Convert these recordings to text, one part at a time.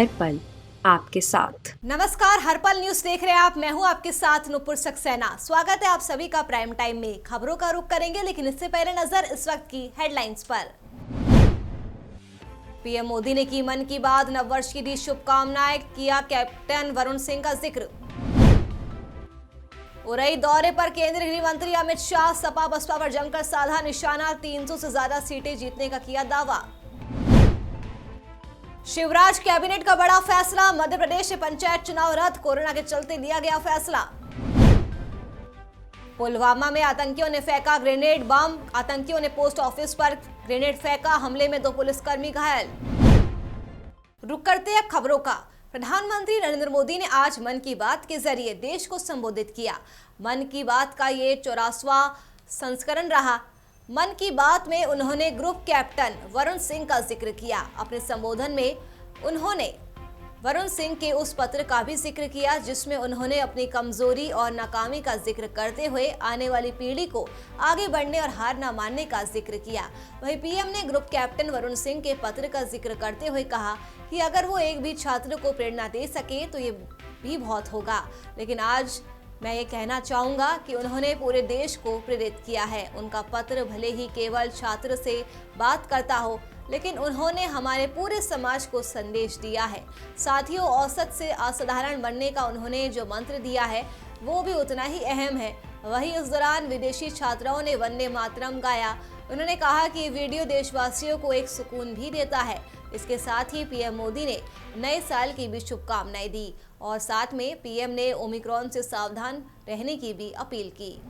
हर पल आपके साथ। नमस्कार, हर पल न्यूज देख रहे हैं आप। मैं हूं आपके साथ नुपुर सक्सेना। स्वागत है आप सभी का प्राइम टाइम में। खबरों का रुख करेंगे, लेकिन इससे पहले नजर इस वक्त की हेडलाइंस पर। पीएम मोदी ने की मन की बात, नववर्ष की दी शुभकामनाएं, किया कैप्टन वरुण सिंह का जिक्र। उरई दौरे पर केंद्रीय गृह मंत्री अमित शाह, सपा बसपा पर जमकर साधा निशाना, 300 से ज्यादा सीटें जीतने का किया दावा। शिवराज कैबिनेट का बड़ा फैसला, मध्य प्रदेश से पंचायत चुनाव रद्द, कोरोना के चलते लिया गया फैसला। पुलवामा में आतंकियों ने फेंका ग्रेनेड बम, आतंकियों ने पोस्ट ऑफिस पर ग्रेनेड फेंका, हमले में 2 पुलिसकर्मी घायल। रुक करते हैं खबरों का। प्रधानमंत्री नरेंद्र मोदी ने आज मन की बात के जरिए देश को संबोधित किया। मन की बात का ये 84वां संस्करण रहा। मन की बात में उन्होंने ग्रुप कैप्टन वरुण सिंह का जिक्र किया। अपने संबोधन में उन्होंने वरुण सिंह के उस पत्र का भी जिक्र किया जिसमें उन्होंने अपनी कमजोरी और नाकामी का जिक्र करते हुए आने वाली पीढ़ी को आगे बढ़ने और हार न मानने का जिक्र किया। वहीं पीएम ने ग्रुप कैप्टन वरुण सिंह के पत्र का जिक्र करते हुए कहा कि अगर वो एक भी छात्र को प्रेरणा दे सके तो ये भी बहुत होगा। लेकिन आज मैं ये कहना चाहूँगा कि उन्होंने पूरे देश को प्रेरित किया है। उनका पत्र भले ही केवल छात्र से बात करता हो, लेकिन उन्होंने हमारे पूरे समाज को संदेश दिया है। साथियों, औसत से असाधारण बनने का उन्होंने जो मंत्र दिया है वो भी उतना ही अहम है। वहीं इस दौरान विदेशी छात्राओं ने वंदे मातरम गाया। उन्होंने कहा कि वीडियो देशवासियों को एक सुकून भी देता है। इसके साथ ही पीएम मोदी ने नए साल की भी शुभकामनाएं दी और साथ में पीएम ने ओमिक्रॉन से सावधान रहने की भी अपील की।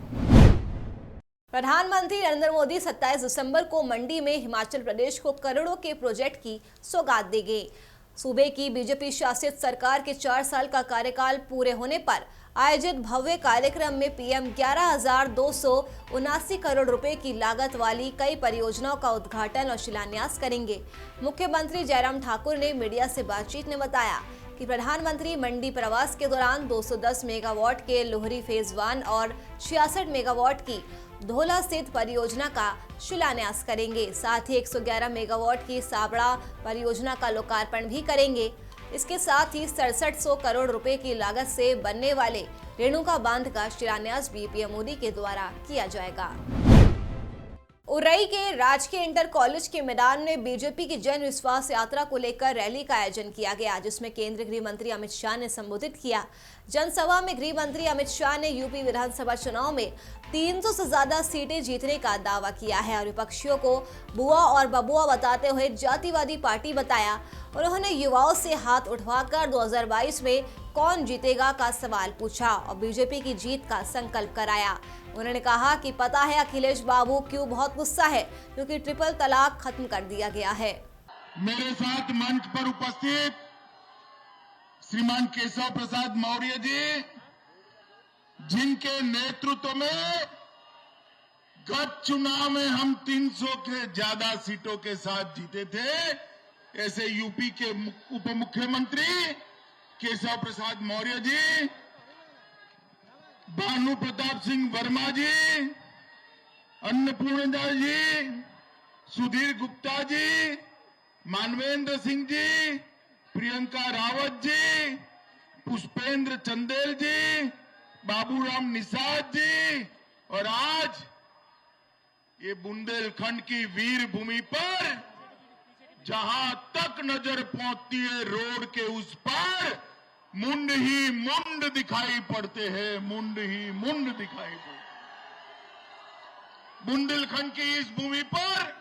प्रधानमंत्री नरेंद्र मोदी 27 दिसंबर को मंडी में हिमाचल प्रदेश को करोड़ों के प्रोजेक्ट की सौगात देंगे। सूबे की बीजेपी शासित सरकार के 4 साल का कार्यकाल पूरे होने पर आयोजित भव्य कार्यक्रम में पीएम 11,279 करोड़ रुपए की लागत वाली कई परियोजनाओं का उद्घाटन और शिलान्यास करेंगे। मुख्यमंत्री जयराम ठाकुर ने मीडिया से बातचीत में बताया कि प्रधानमंत्री मंडी प्रवास के दौरान 210 मेगावाट के लोहरी फेज 1 और 66 मेगावाट की धोला स्थित परियोजना का शिलान्यास करेंगे। साथ ही 111 मेगावाट की साबड़ा परियोजना का लोकार्पण भी करेंगे। इसके साथ ही 6700 करोड़ रुपए की लागत से बनने वाले रेणुका बांध का शिलान्यास भी पीएम मोदी के द्वारा किया जाएगा। उरई के राजकीय इंटर कॉलेज के मैदान में बीजेपी की जन विश्वास यात्रा को लेकर रैली का आयोजन किया गया, जिसमें केंद्रीय गृह मंत्री अमित शाह ने संबोधित किया। जनसभा में गृह मंत्री अमित शाह ने यूपी विधानसभा चुनाव में 300 से ज्यादा सीटें जीतने का दावा किया है और विपक्षियों को बुआ और बबुआ बताते हुए जातिवादी पार्टी बताया। उन्होंने युवाओं से हाथ उठवाकर 2022 में कौन जीतेगा का सवाल पूछा और बीजेपी की जीत का संकल्प कराया। उन्होंने कहा कि पता है अखिलेश बाबू क्यों बहुत गुस्सा है, क्योंकि ट्रिपल तलाक खत्म कर दिया गया है। मेरे साथ मंच पर उपस्थित श्रीमान केशव प्रसाद मौर्य जी, जिनके नेतृत्व में गत चुनाव में हम 300 के ज्यादा सीटों के साथ जीते थे, ऐसे यूपी के उप मुख्यमंत्री केशव प्रसाद मौर्य जी, भानु प्रताप सिंह वर्मा जी, अन्नपूर्णा जी, सुधीर गुप्ता जी, मानवेंद्र सिंह जी, प्रियंका रावत जी, पुष्पेंद्र चंदेल जी, बाबूराम निषाद जी, और आज ये बुंदेलखंड की वीर भूमि पर जहां तक नजर पहुंचती है रोड के उस पर मुंड ही मुंड दिखाई पड़ते हैं, मुंड ही मुंड दिखाई पड़ते। बुंदेलखंड की इस भूमि पर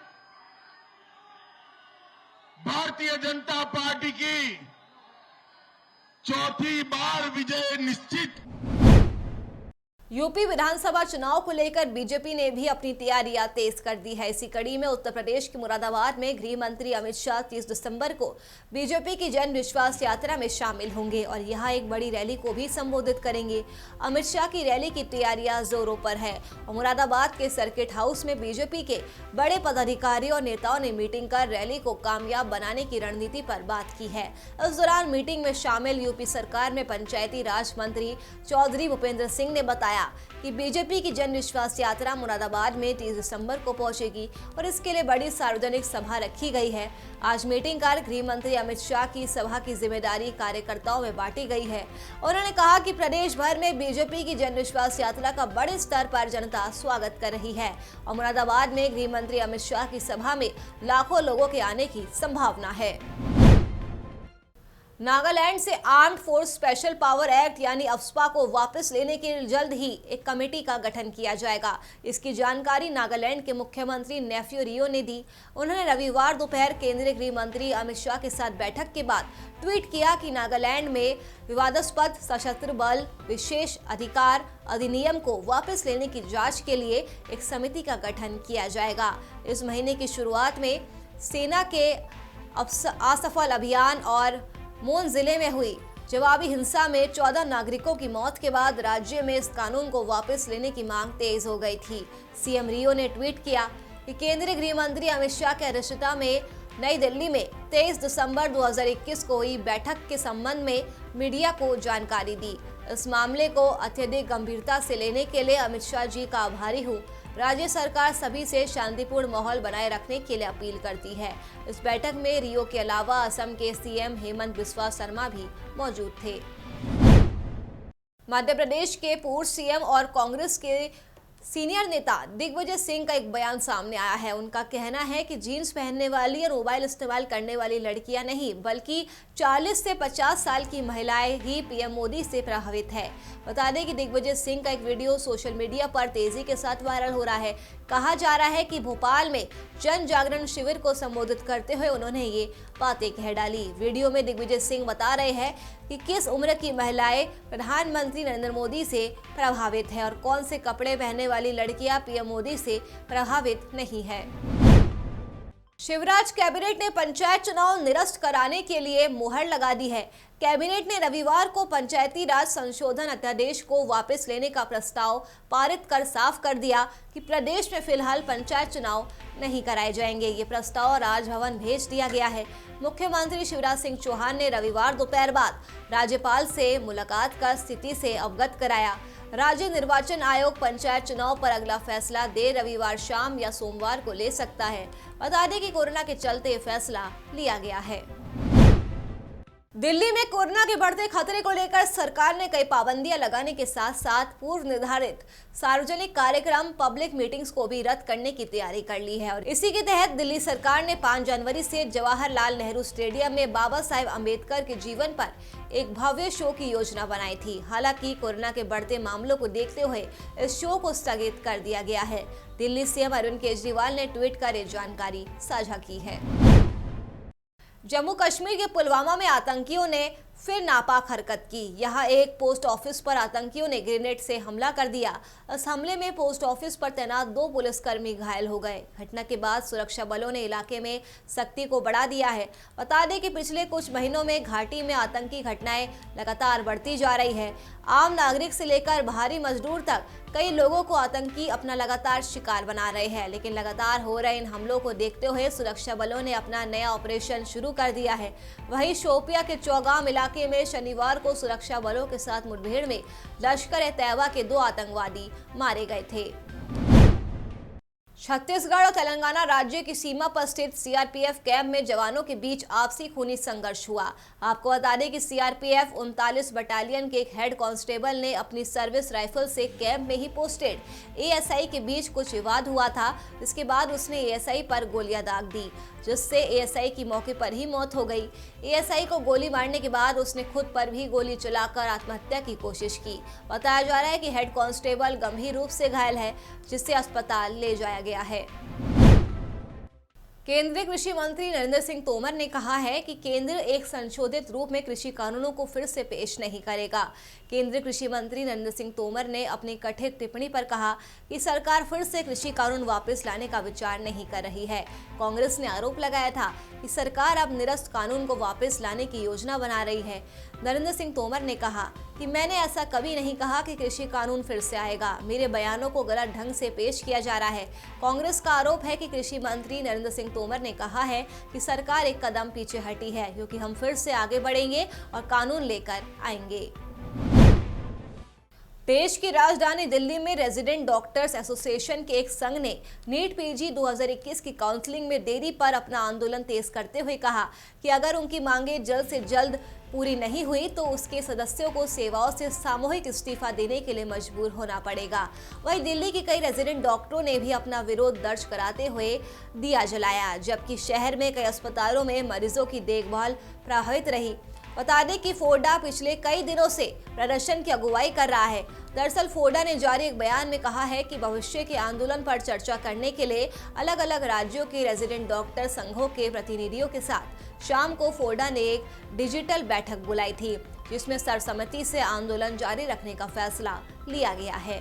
भारतीय जनता पार्टी की चौथी बार विजय निश्चित। यूपी विधानसभा चुनाव को लेकर बीजेपी ने भी अपनी तैयारियां तेज कर दी है। इसी कड़ी में उत्तर प्रदेश के मुरादाबाद में गृह मंत्री अमित शाह 30 दिसंबर को बीजेपी की जन विश्वास यात्रा में शामिल होंगे और यहां एक बड़ी रैली को भी संबोधित करेंगे। अमित शाह की रैली की तैयारियां जोरों पर है और मुरादाबाद के सर्किट हाउस में बीजेपी के बड़े पदाधिकारियों और नेताओं ने मीटिंग कर रैली को कामयाब बनाने की रणनीति पर बात की है। इस दौरान मीटिंग में शामिल यूपी सरकार में पंचायती राज मंत्री चौधरी भूपेंद्र सिंह ने बताया बताया कि बीजेपी की जन विश्वास यात्रा मुरादाबाद में 30 दिसंबर को पहुंचेगी और इसके लिए बड़ी सार्वजनिक सभा रखी गई है। आज मीटिंग कर गृह मंत्री अमित शाह की सभा की जिम्मेदारी कार्यकर्ताओं में बांटी गई है। उन्होंने कहा कि प्रदेश भर में बीजेपी की जन विश्वास यात्रा का बड़े स्तर पर जनता स्वागत कर रही है और मुरादाबाद में गृह मंत्री अमित शाह की सभा में लाखों लोगों के आने की संभावना है। नागालैंड से armed force special power act यानी अफ्स्पा को वापस लेने के लिए जल्द ही एक कमेटी का गठन किया जाएगा। इसकी जानकारी नागालैंड के मुख्यमंत्री नेफ्यू रियो ने दी। उन्होंने रविवार दोपहर केंद्रीय गृह मंत्री अमित शाह के साथ बैठक के बाद ट्वीट किया कि नागालैंड में विवादास्पद सशस्त्र बल विशेष अधिकार अधिनियम को वापस लेने की जांच के लिए एक समिति का गठन किया जाएगा। इस महीने की शुरुआत में सेना के असफल अभियान और मोन जिले में हुई जवाबी हिंसा में 14 नागरिकों की मौत के बाद राज्य में इस कानून को वापस लेने की मांग तेज हो गई थी। सीएम रियो ने ट्वीट किया कि केंद्रीय गृह मंत्री अमित शाह की अध्यक्षता में नई दिल्ली में 23 दिसंबर 2021 को हुई बैठक के संबंध में मीडिया को जानकारी दी। इस मामले को अत्यधिक गंभीरता से लेने के लिए अमित शाह जी का आभारी हूँ। राज्य सरकार सभी से शांतिपूर्ण माहौल बनाए रखने के लिए अपील करती है। इस बैठक में रियो के अलावा असम के सीएम हेमंत बिस्वा शर्मा भी मौजूद थे। मध्य प्रदेश के पूर्व सीएम और कांग्रेस के सीनियर नेता दिग्विजय सिंह का एक बयान सामने आया है। उनका कहना है कि जीन्स पहनने वाली और मोबाइल इस्तेमाल करने वाली लड़कियां नहीं बल्कि 40 से 50 साल की महिलाएं ही पीएम मोदी से प्रभावित है। बता दें कि दिग्विजय सिंह का एक वीडियो सोशल मीडिया पर तेजी के साथ वायरल हो रहा है। कहा जा रहा है कि भोपाल में जन जागरण शिविर को संबोधित करते हुए उन्होंने ये बातें कह डाली। वीडियो में दिग्विजय सिंह बता रहे हैं कि किस उम्र की महिलाएं प्रधानमंत्री नरेंद्र मोदी से प्रभावित है और कौन से कपड़े पहनने वाली लड़कियां पीएम मोदी से प्रभावित नहीं है। शिवराज कैबिनेट ने पंचायत चुनाव निरस्त कराने के लिए मुहर लगा दी है। कैबिनेट ने रविवार को पंचायती राज संशोधन अध्यादेश को वापस लेने का प्रस्ताव पारित कर साफ कर दिया कि प्रदेश में फिलहाल पंचायत चुनाव नहीं कराए जाएंगे। ये प्रस्ताव राजभवन भेज दिया गया है। मुख्यमंत्री शिवराज सिंह चौहान ने रविवार दोपहर बाद राज्यपाल से मुलाकात कर स्थिति से अवगत कराया। राज्य निर्वाचन आयोग पंचायत चुनाव पर अगला फैसला देर रविवार शाम या सोमवार को ले सकता है। बता दें कि कोरोना के चलते फैसला लिया गया है। दिल्ली में कोरोना के बढ़ते खतरे को लेकर सरकार ने कई पाबंदियां लगाने के साथ साथ पूर्व निर्धारित सार्वजनिक कार्यक्रम पब्लिक मीटिंग्स को भी रद्द करने की तैयारी कर ली है और इसी के तहत दिल्ली सरकार ने 5 जनवरी से जवाहरलाल नेहरू स्टेडियम में बाबा साहेब अम्बेडकर के जीवन पर एक भव्य शो की योजना बनाई थी। हालांकि कोरोना के बढ़ते मामलों को देखते हुए इस शो को स्थगित कर दिया गया है। दिल्ली सीएम अरविंद केजरीवाल ने ट्वीट कर ये जानकारी साझा की है। जम्मू कश्मीर के पुलवामा में आतंकियों ने फिर नापाक हरकत की। यहाँ एक पोस्ट ऑफिस पर आतंकियों ने ग्रेनेड से हमला कर दिया। इस हमले में पोस्ट ऑफिस पर तैनात 2 पुलिसकर्मी घायल हो गए। घटना के बाद सुरक्षा बलों ने इलाके में सख्ती को बढ़ा दिया है। बता दें कि पिछले कुछ महीनों में घाटी में आतंकी घटनाएं लगातार बढ़ती जा रही है। आम नागरिक से लेकर बाहरी मजदूर तक कई लोगों को आतंकी अपना लगातार शिकार बना रहे हैं। लेकिन लगातार हो रहे इन हमलों को देखते हुए सुरक्षा बलों ने अपना नया ऑपरेशन शुरू कर दिया है। वहीं शोपिया के चौगाम इलाके में शनिवार को सुरक्षा बलों के साथ मुठभेड़ में लश्कर-ए-तैयबा के 2 आतंकवादी मारे गए थे। छत्तीसगढ़ और तेलंगाना राज्य की सीमा पर स्थित सीआरपीएफ कैंप में जवानों के बीच आपसी खूनी संघर्ष हुआ। आपको बता दें कि सीआरपीएफ 39 बटालियन के एक हेड कांस्टेबल ने अपनी सर्विस राइफल से कैंप में ही पोस्टेड एएसआई के बीच कुछ विवाद हुआ था। इसके बाद उसने एएसआई पर गोलियां दाग दी, जिससे एएसआई की मौके पर ही मौत हो गई। एएसआई को गोली मारने के बाद उसने खुद पर भी गोली चलाकर आत्महत्या की कोशिश की। बताया जा रहा है कि हेड कांस्टेबल गंभीर रूप से घायल है, जिसे अस्पताल ले जाया गया है। केंद्रीय कृषि मंत्री नरेंद्र सिंह तोमर ने कहा है कि केंद्र एक संशोधित रूप में कृषि कानूनों को फिर से पेश नहीं करेगा। केंद्रीय कृषि मंत्री नरेंद्र सिंह तोमर ने अपनी कथित टिप्पणी पर कहा कि सरकार फिर से कृषि कानून वापस लाने का विचार नहीं कर रही है। कांग्रेस ने आरोप लगाया था कि सरकार अब निरस्त कानून को वापस लाने की योजना बना रही है। नरेंद्र सिंह तोमर ने कहा कि मैंने ऐसा कभी नहीं कहा कि कृषि कानून फिर से आएगा। मेरे बयानों को गलत ढंग से पेश किया जा रहा है। कांग्रेस का आरोप है कि कृषि मंत्री नरेंद्र सिंह तोमर ने कहा है कि सरकार एक कदम पीछे हटी है, क्योंकि हम फिर से आगे बढ़ेंगे और कानून लेकर आएंगे। देश की राजधानी दिल्ली में रेजिडेंट डॉक्टर्स एसोसिएशन के एक संघ ने नीट पीजी 2021 की काउंसलिंग में देरी पर अपना आंदोलन तेज करते हुए कहा कि अगर उनकी मांगें जल्द से जल्द पूरी नहीं हुई तो उसके सदस्यों को सेवाओं से सामूहिक इस्तीफा देने के लिए मजबूर होना पड़ेगा। वहीं दिल्ली के कई रेजिडेंट डॉक्टरों ने भी अपना विरोध दर्ज कराते हुए दिया जलाया, जबकि शहर में कई अस्पतालों में मरीजों की देखभाल प्रभावित रही। बता दें कि फोडा पिछले कई दिनों से प्रदर्शन की अगुवाई कर रहा है। दरअसल फोडा ने जारी एक बयान में कहा है कि भविष्य के आंदोलन पर चर्चा करने के लिए अलग अलग राज्यों के रेजिडेंट डॉक्टर संघों के प्रतिनिधियों के साथ शाम को फोडा ने एक डिजिटल बैठक बुलाई थी, जिसमें सर्वसम्मति से आंदोलन जारी रखने का फैसला लिया गया है।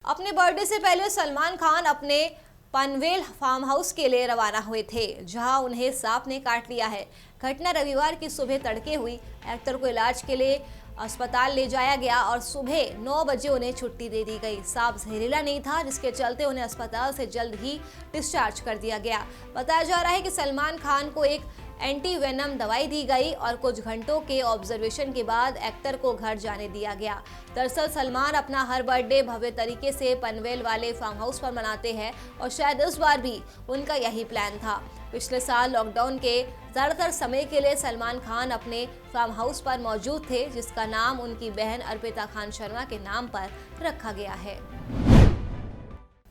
अपने बर्थडे से पहले सलमान खान अपने पनवेल फार्म हाउस के लिए रवाना हुए थे, जहां उन्हें सांप ने काट लिया है। घटना रविवार की सुबह तड़के हुई। एक्टर को इलाज के लिए अस्पताल ले जाया गया और सुबह 9 बजे उन्हें छुट्टी दे दी गई। सांप जहरीला नहीं था, जिसके चलते उन्हें अस्पताल से जल्द ही डिस्चार्ज कर दिया गया। बताया जा रहा है कि सलमान खान को एक एंटी वेनम दवाई दी गई और कुछ घंटों के ऑब्जर्वेशन के बाद एक्टर को घर जाने दिया गया। दरअसल सलमान अपना हर बर्थडे भव्य तरीके से पनवेल वाले फार्म हाउस पर मनाते हैं और शायद इस बार भी उनका यही प्लान था। पिछले साल लॉकडाउन के ज़्यादातर समय के लिए सलमान खान अपने फार्म हाउस पर मौजूद थे, जिसका नाम उनकी बहन अर्पिता खान शर्मा के नाम पर रखा गया है।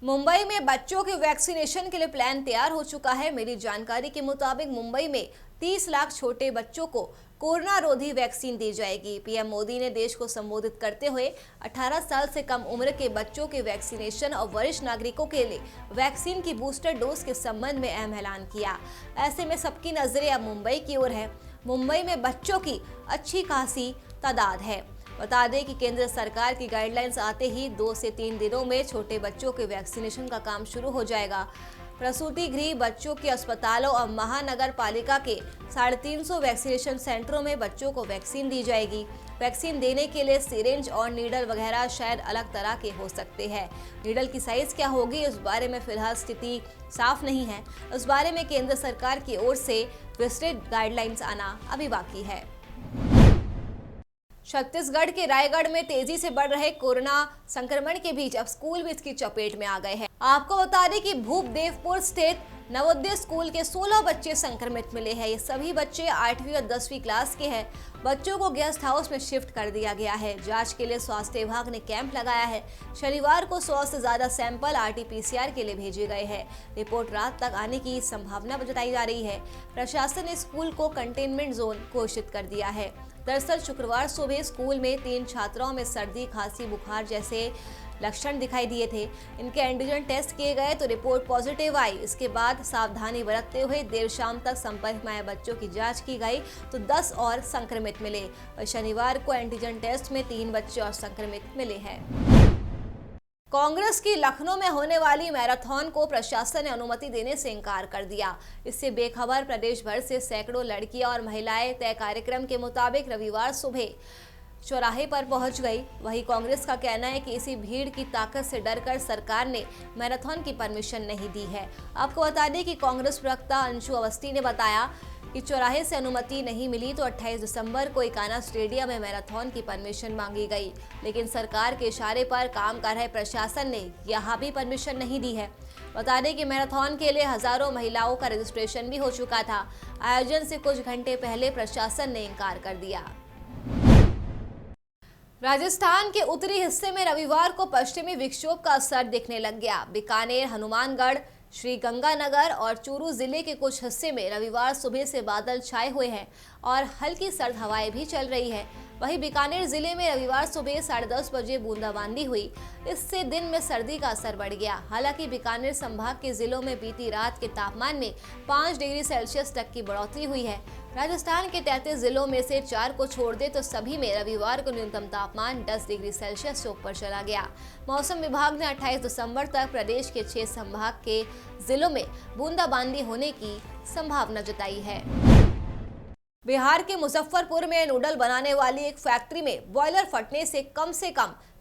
मुंबई में बच्चों के वैक्सीनेशन के लिए प्लान तैयार हो चुका है। मिली जानकारी के मुताबिक मुंबई में 30 लाख छोटे बच्चों को कोरोना रोधी वैक्सीन दी जाएगी। पीएम मोदी ने देश को संबोधित करते हुए 18 साल से कम उम्र के बच्चों के वैक्सीनेशन और वरिष्ठ नागरिकों के लिए वैक्सीन की बूस्टर डोज के संबंध में अहम ऐलान किया। ऐसे में सबकी नजरें अब मुंबई की ओर है। मुंबई में बच्चों की अच्छी खासी तादाद है। बता दें कि केंद्र सरकार की गाइडलाइंस आते ही 2 से 3 दिनों में छोटे बच्चों के वैक्सीनेशन का काम शुरू हो जाएगा। प्रसूति गृह, बच्चों के अस्पतालों और महानगर पालिका के 350 वैक्सीनेशन सेंटरों में बच्चों को वैक्सीन दी जाएगी। वैक्सीन देने के लिए सिरिंज और नीडल वगैरह शायद अलग तरह के हो सकते हैं। नीडल की साइज क्या होगी, इस बारे में फिलहाल स्थिति साफ नहीं है। इस बारे में केंद्र सरकार की ओर से विस्तृत गाइडलाइंस आना अभी बाकी है। छत्तीसगढ़ के रायगढ़ में तेजी से बढ़ रहे कोरोना संक्रमण के बीच अब स्कूल भी इसकी चपेट में आ गए हैं। आपको बता दें कि भूपदेवपुर स्थित नवोदय स्कूल के 16 बच्चे संक्रमित मिले हैं। ये सभी बच्चे 8वीं और 10वीं क्लास के हैं। बच्चों को गेस्ट हाउस में शिफ्ट कर दिया गया है। जांच के लिए स्वास्थ्य विभाग ने कैंप लगाया है। शनिवार को 100 से ज्यादा सैंपल RT-PCR के लिए भेजे गए हैं। रिपोर्ट रात तक आने की संभावना बताई जा रही है। प्रशासन ने स्कूल को कंटेनमेंट जोन घोषित कर दिया है। दरअसल शुक्रवार सुबह स्कूल में 3 छात्राओं में सर्दी, खांसी, बुखार जैसे लक्षण दिखाई दिए थे। इनके एंटीजन टेस्ट किए गए तो रिपोर्ट पॉजिटिव आई। इसके बाद सावधानी बरतते हुए देर शाम तक संपर्क में आए बच्चों की जांच की गई तो 10 और संक्रमित मिले और शनिवार को एंटीजन टेस्ट में 3 बच्चे और संक्रमित मिले हैं। कांग्रेस की लखनऊ में होने वाली मैराथन को प्रशासन ने अनुमति देने से इनकार कर दिया। इससे बेखबर प्रदेश भर से सैकड़ों लड़कियां और महिलाएं तय कार्यक्रम के मुताबिक रविवार सुबह चौराहे पर पहुंच गई। वहीं कांग्रेस का कहना है कि इसी भीड़ की ताकत से डरकर सरकार ने मैराथन की परमिशन नहीं दी है। आपको बता दें कि कांग्रेस प्रवक्ता अंशु अवस्थी ने बताया कि चौराहे से अनुमति नहीं मिली तो 28 दिसंबर को इकाना स्टेडियम में मैराथन की परमिशन मांगी गई, लेकिन सरकार के इशारे पर काम कर रहे प्रशासन ने यहां भी परमिशन नहीं दी है। बता दें कि मैराथन के लिए हजारों महिलाओं का रजिस्ट्रेशन भी हो चुका था। आयोजन से कुछ घंटे पहले प्रशासन ने इनकार कर दिया। राजस्थान के उत्तरी हिस्से में रविवार को पश्चिमी विक्षोभ का असर दिखने लग गया। बीकानेर, हनुमानगढ़, श्रीगंगानगर और चूरू जिले के कुछ हिस्से में रविवार सुबह से बादल छाए हुए हैं और हल्की सर्द हवाएं भी चल रही है। वहीं बीकानेर जिले में रविवार सुबह 10:30 बजे बूंदाबांदी हुई। इससे दिन में सर्दी का असर बढ़ गया। हालांकि बीकानेर संभाग के जिलों में बीती रात के तापमान में 5 डिग्री सेल्सियस तक की बढ़ोतरी हुई है। राजस्थान के 33 जिलों में से 4 को छोड़ दे तो सभी में रविवार को न्यूनतम तापमान 10 डिग्री सेल्सियस से ऊपर चला गया। मौसम विभाग ने 28 दिसंबर तक प्रदेश के 6 संभाग के जिलों में बूंदाबांदी होने की संभावना जताई है। बिहार के मुजफ्फरपुर में नूडल बनाने वाली एक फैक्ट्री में बॉयलर फटने से कम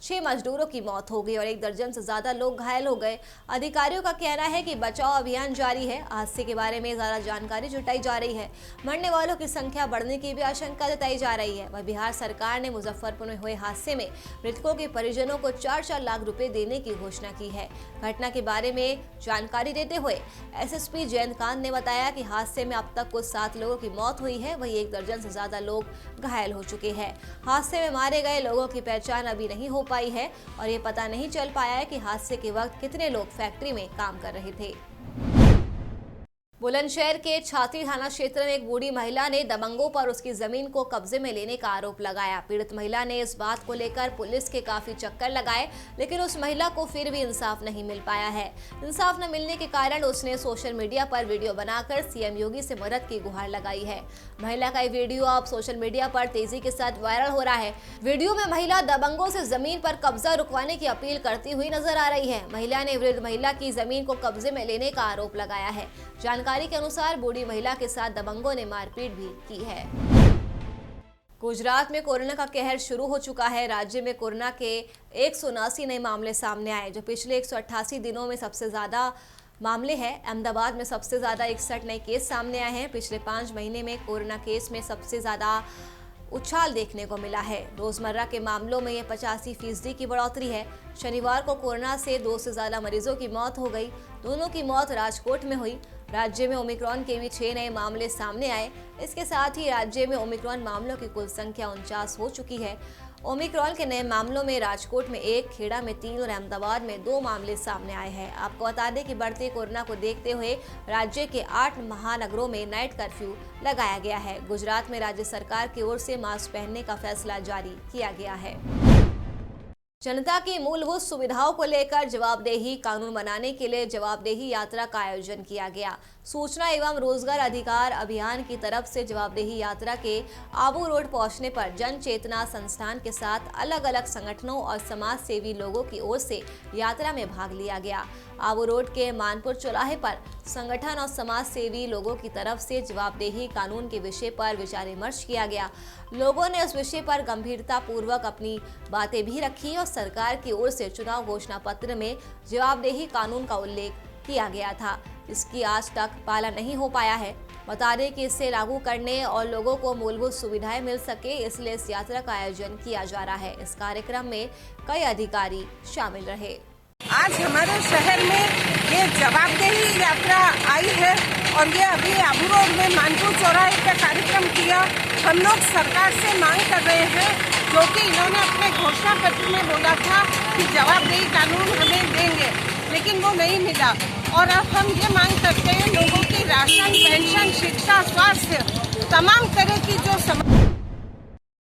6 मजदूरों की मौत हो गई और 1 दर्जन से ज्यादा लोग घायल हो गए। अधिकारियों का कहना है कि बचाव अभियान जारी है। हादसे के बारे में ज्यादा जानकारी जुटाई जा रही है। मरने वालों की संख्या बढ़ने की भी आशंका जताई जा रही है। वह बिहार सरकार ने मुजफ्फरपुर में हुए हादसे में मृतकों के परिजनों को 4-4 लाख रुपए देने की घोषणा की है। घटना के बारे में जानकारी देते हुए एसएसपी जयंत कांत ने बताया कि हादसे में अब तक कुल 7 लोगों की मौत हुई है, वहीं 1 दर्जन से ज्यादा लोग घायल हो चुके हैं। हादसे में मारे गए लोगों की पहचान अभी नहीं हो पाई है और ये पता नहीं चल पाया है कि हादसे के वक्त कितने लोग फैक्ट्री में काम कर रहे थे। बुलंदशहर के छाती थाना क्षेत्र में एक बूढ़ी महिला ने दबंगों पर उसकी जमीन को कब्जे में लेने का आरोप लगाया। पीड़ित महिला ने इस बात को लेकर पुलिस के काफी चक्कर लगाए, लेकिन उस महिला को फिर भी इंसाफ नहीं मिल पाया है। इंसाफ न मिलने के कारण उसने सोशल मीडिया पर वीडियो बनाकर सीएम योगी से मदद की गुहार लगाई है। महिला का ये वीडियो अब सोशल मीडिया पर तेजी के साथ वायरल हो रहा है। वीडियो में महिला दबंगों से जमीन पर कब्जा रुकवाने की अपील करती हुई नजर आ रही है। महिला ने वृद्ध महिला की जमीन को कब्जे में लेने का आरोप लगाया है। जानकारी के अनुसार बूढ़ी महिला के साथ दबंगों ने मारपीट भी की है। गुजरात में कोरोना का कहर शुरू हो चुका है। राज्य में कोरोना के 179 नए मामले सामने आए, जो पिछले 188 दिनों में सबसे ज्यादा मामले हैं। अहमदाबाद में सबसे ज्यादा 61 नए केस सामने आए हैं। पिछले 5 महीने में कोरोना केस में सबसे ज्यादा उछाल देखने को मिला है। रोजमर्रा के मामलों में यह 85% की बढ़ोतरी है। शनिवार को कोरोना से 2 से ज्यादा मरीजों की मौत हो गई। दोनों की मौत राजकोट में हुई। राज्य में ओमिक्रॉन के भी 6 नए मामले सामने आए। इसके साथ ही राज्य में ओमिक्रॉन मामलों की कुल संख्या 49 हो चुकी है। ओमिक्रॉन के नए मामलों में राजकोट में 1, खेड़ा में 3 और अहमदाबाद में 2 मामले सामने आए हैं। आपको बता दें कि बढ़ते कोरोना को देखते हुए राज्य के 8 महानगरों में नाइट कर्फ्यू लगाया गया है। गुजरात में राज्य सरकार की ओर से मास्क पहनने का फैसला जारी किया गया है। जनता की मूलभूत सुविधाओं को लेकर जवाबदेही कानून बनाने के लिए जवाबदेही यात्रा का आयोजन किया गया। सूचना एवं रोजगार अधिकार अभियान की तरफ से जवाबदेही यात्रा के आबू रोड पहुंचने पर जन चेतना संस्थान के साथ अलग अलग संगठनों और समाज सेवी लोगों की ओर से यात्रा में भाग लिया गया। आबू रोड के मानपुर चौराहे पर संगठन और समाज सेवी लोगों की तरफ से जवाबदेही कानून के विषय पर विचार विमर्श किया गया। लोगों ने इस विषय पर गंभीरता पूर्वक अपनी बातें भी रखी और सरकार की ओर से चुनाव घोषणा पत्र में जवाबदेही कानून का उल्लेख किया गया था, इसकी आज तक पालन नहीं हो पाया है। बता दें कि इसे लागू करने और लोगों को मूलभूत सुविधाएं मिल सके, इसलिए इस यात्रा का आयोजन किया जा रहा है। इस कार्यक्रम में कई अधिकारी शामिल रहे। आज हमारे शहर में ये जवाबदेही यात्रा आई है और ये अभी आबू रोड में मानपुर चौराहे पे कार्यक्रम किया। हम लोग सरकार से मांग कर रहे हैं, जो कि इन्होंने अपने घोषणा पत्र में बोला था कि जवाबदेही कानून हमें देंगे, लेकिन वो नहीं मिला। और अब हम ये मांग करते हैं लोगों की राशन, पेंशन, शिक्षा, स्वास्थ्य तमाम तरह की जो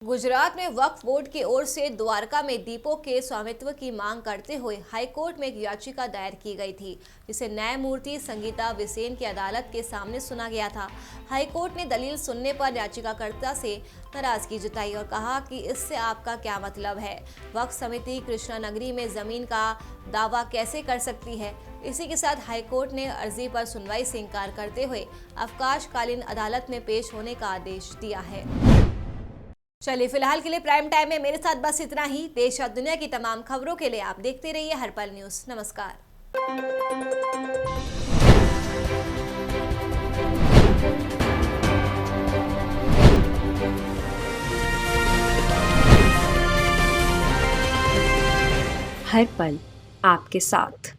गुजरात में वक्फ बोर्ड की ओर से द्वारका में दीपों के स्वामित्व की मांग करते हुए हाईकोर्ट में एक याचिका दायर की गई थी, जिसे न्यायमूर्ति संगीता बिसेन की अदालत के सामने सुना गया था। हाईकोर्ट ने दलील सुनने पर याचिकाकर्ता से नाराजगी जताई और कहा कि इससे आपका क्या मतलब है। वक्फ समिति कृष्णा नगरी में जमीन का दावा कैसे कर सकती है। इसी के साथ हाईकोर्ट ने अर्जी पर सुनवाई से इंकार करते हुए अवकाशकालीन अदालत में पेश होने का आदेश दिया है। चलिए फिलहाल के लिए प्राइम टाइम में मेरे साथ बस इतना ही। देश और दुनिया की तमाम खबरों के लिए आप देखते रहिए हर पल न्यूज़। नमस्कार। हर पल आपके साथ।